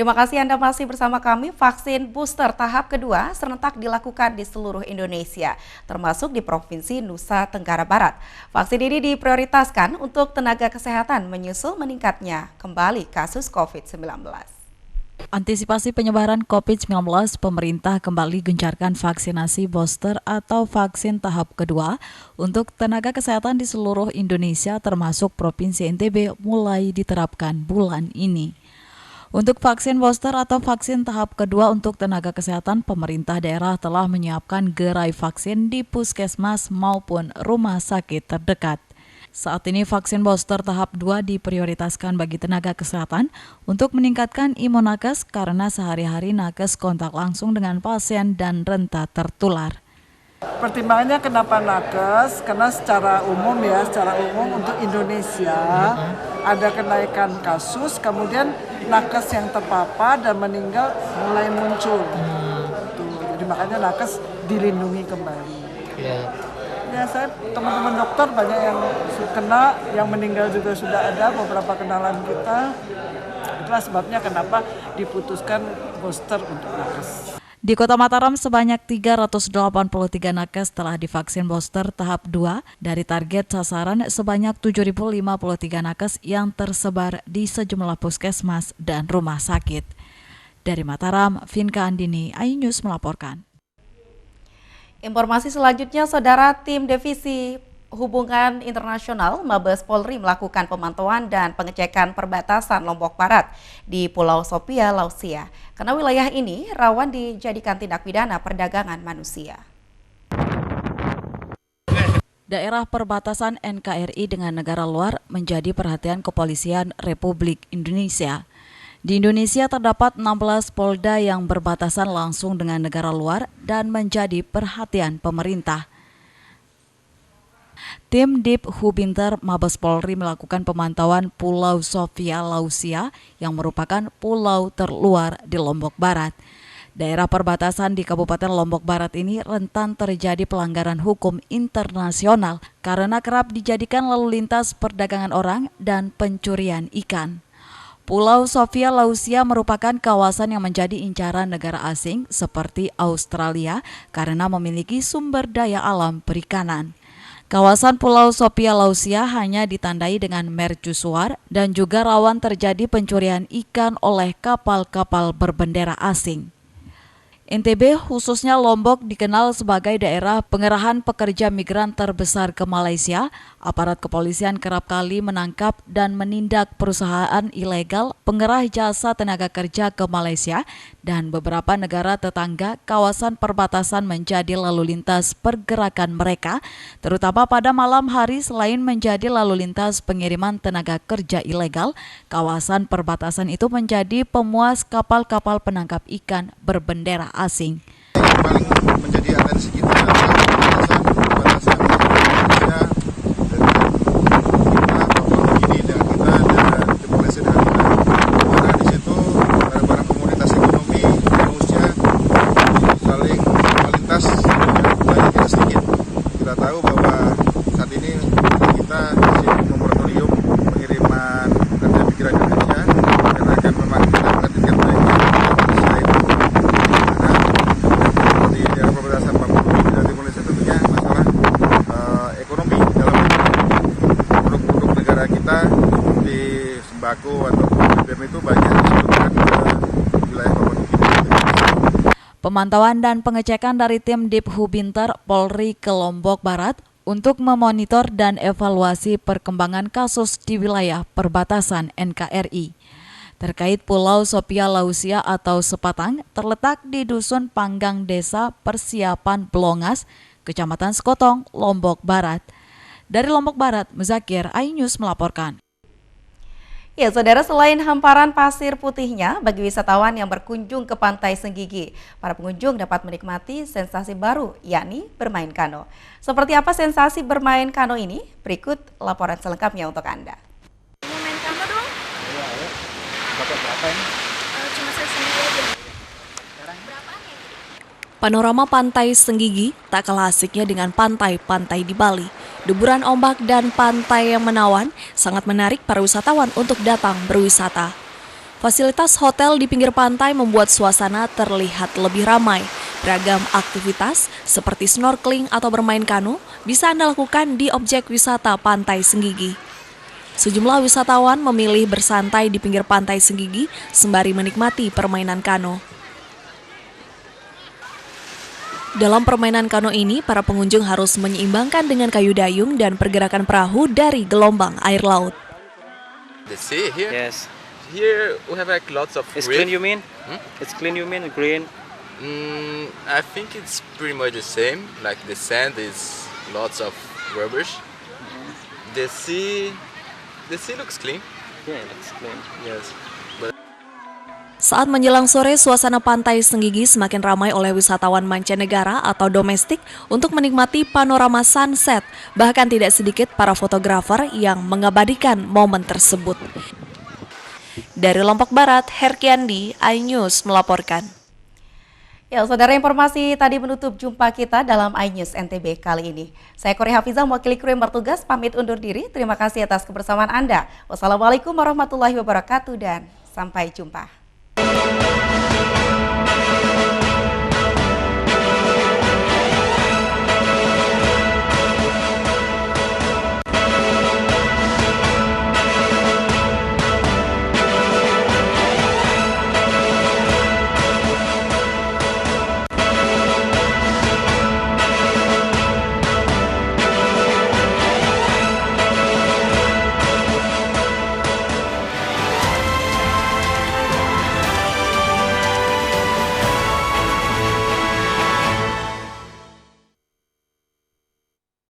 Terima kasih Anda masih bersama kami. Vaksin booster tahap kedua serentak dilakukan di seluruh Indonesia, termasuk di Provinsi Nusa Tenggara Barat. Vaksin ini diprioritaskan untuk tenaga kesehatan menyusul meningkatnya kembali kasus COVID-19. Antisipasi penyebaran COVID-19, pemerintah kembali gencarkan vaksinasi booster atau vaksin tahap kedua untuk tenaga kesehatan di seluruh Indonesia termasuk Provinsi NTB mulai diterapkan bulan ini. Untuk vaksin booster atau vaksin tahap kedua untuk tenaga kesehatan, pemerintah daerah telah menyiapkan gerai vaksin di puskesmas maupun rumah sakit terdekat. Saat ini vaksin booster tahap 2 diprioritaskan bagi tenaga kesehatan untuk meningkatkan imun nakes karena sehari-hari nakes kontak langsung dengan pasien dan rentan tertular. Pertimbangannya kenapa nakes? Karena secara umum untuk Indonesia ada kenaikan kasus, kemudian nakes yang terpapar dan meninggal mulai muncul. Jadi makanya nakes dilindungi kembali. Ya, saya teman-teman dokter banyak yang kena, yang meninggal juga sudah ada beberapa kenalan kita. Itulah sebabnya kenapa diputuskan booster untuk nakes. Di Kota Mataram sebanyak 383 nakes telah divaksin booster tahap 2 dari target sasaran sebanyak 7.053 nakes yang tersebar di sejumlah puskesmas dan rumah sakit. Dari Mataram, Vinka Andini, iNews melaporkan. Informasi selanjutnya, Saudara, tim Divisi Hubungan Internasional Mabes Polri melakukan pemantauan dan pengecekan perbatasan Lombok Barat di Pulau Sopia, Lausia, karena wilayah ini rawan dijadikan tindak pidana perdagangan manusia. Daerah perbatasan NKRI dengan negara luar menjadi perhatian Kepolisian Republik Indonesia. Di Indonesia terdapat 16 polda yang berbatasan langsung dengan negara luar dan menjadi perhatian pemerintah. Tim Dip Hubinter Mabes Polri melakukan pemantauan Pulau Sopia, Lausia yang merupakan pulau terluar di Lombok Barat. Daerah perbatasan di Kabupaten Lombok Barat ini rentan terjadi pelanggaran hukum internasional karena kerap dijadikan lalu lintas perdagangan orang dan pencurian ikan. Pulau Sopia, Lausia merupakan kawasan yang menjadi incaran negara asing seperti Australia karena memiliki sumber daya alam perikanan. Kawasan Pulau Sopia, Lausia hanya ditandai dengan mercusuar dan juga rawan terjadi pencurian ikan oleh kapal-kapal berbendera asing. NTB khususnya Lombok dikenal sebagai daerah pengerahan pekerja migran terbesar ke Malaysia. Aparat kepolisian kerap kali menangkap dan menindak perusahaan ilegal pengerah jasa tenaga kerja ke Malaysia dan beberapa negara tetangga. Kawasan perbatasan menjadi lalu lintas pergerakan mereka, terutama pada malam hari. Selain menjadi lalu lintas pengiriman tenaga kerja ilegal, kawasan perbatasan itu menjadi pemuas kapal-kapal penangkap ikan berbendera asing. Yang paling menjadi atensi kita adalah perbatasan Indonesia dengan kita, Malaysia dengan kita. Karena di situ barang-barang komoditas ekonomi Indonesia saling melintas banyak tidak sedikit. Kita tahu bahwa saat ini kita masih memoratorium pengiriman pekerja migran Indonesia karena akan memanfaatkan tiket baik. Sembako atau BBM itu banyak disebutkan ke wilayah Papua Nugini. Pemantauan dan pengecekan dari tim Dip Hubinter Polri ke Lombok Barat untuk memonitor dan evaluasi perkembangan kasus di wilayah perbatasan NKRI. Terkait Pulau Sopia, Lausia atau Sepatang, terletak di Dusun Panggang Desa Persiapan Blongas, Kecamatan Sekotong, Lombok Barat. Dari Lombok Barat, Muzakir, iNews melaporkan. Ya, Saudara, selain hamparan pasir putihnya, bagi wisatawan yang berkunjung ke Pantai Senggigi, para pengunjung dapat menikmati sensasi baru, yakni bermain kano. Seperti apa sensasi bermain kano ini? Berikut laporan selengkapnya untuk Anda. Mau main kano dong? Iya, ayo. Dapat berapa ini? Cuma saya sendiri aja. Panorama Pantai Senggigi tak kalah asiknya dengan pantai-pantai di Bali. Deburan ombak dan pantai yang menawan sangat menarik para wisatawan untuk datang berwisata. Fasilitas hotel di pinggir pantai membuat suasana terlihat lebih ramai. Beragam aktivitas seperti snorkeling atau bermain kano bisa Anda lakukan di objek wisata Pantai Senggigi. Sejumlah wisatawan memilih bersantai di pinggir Pantai Senggigi sembari menikmati permainan kano. Dalam permainan kano ini, para pengunjung harus menyeimbangkan dengan kayu dayung dan pergerakan perahu dari gelombang air laut. The sea here? Yes. Here we have like lots of It's reef. clean, you mean? It's clean, you mean? Green? I think it's pretty much the same. Like the sand is lots of rubbish. The sea looks clean. Yeah, it's clean. Yes. Saat menjelang sore, suasana Pantai Senggigi semakin ramai oleh wisatawan mancanegara atau domestik untuk menikmati panorama sunset. Bahkan tidak sedikit para fotografer yang mengabadikan momen tersebut. Dari Lombok Barat, Herkiandi, iNews melaporkan. Ya, saudara, informasi tadi menutup jumpa kita dalam iNews NTB kali ini. Saya Korea Hafizah, mewakili kru yang bertugas, pamit undur diri. Terima kasih atas kebersamaan Anda. Wassalamualaikum warahmatullahi wabarakatuh dan sampai jumpa.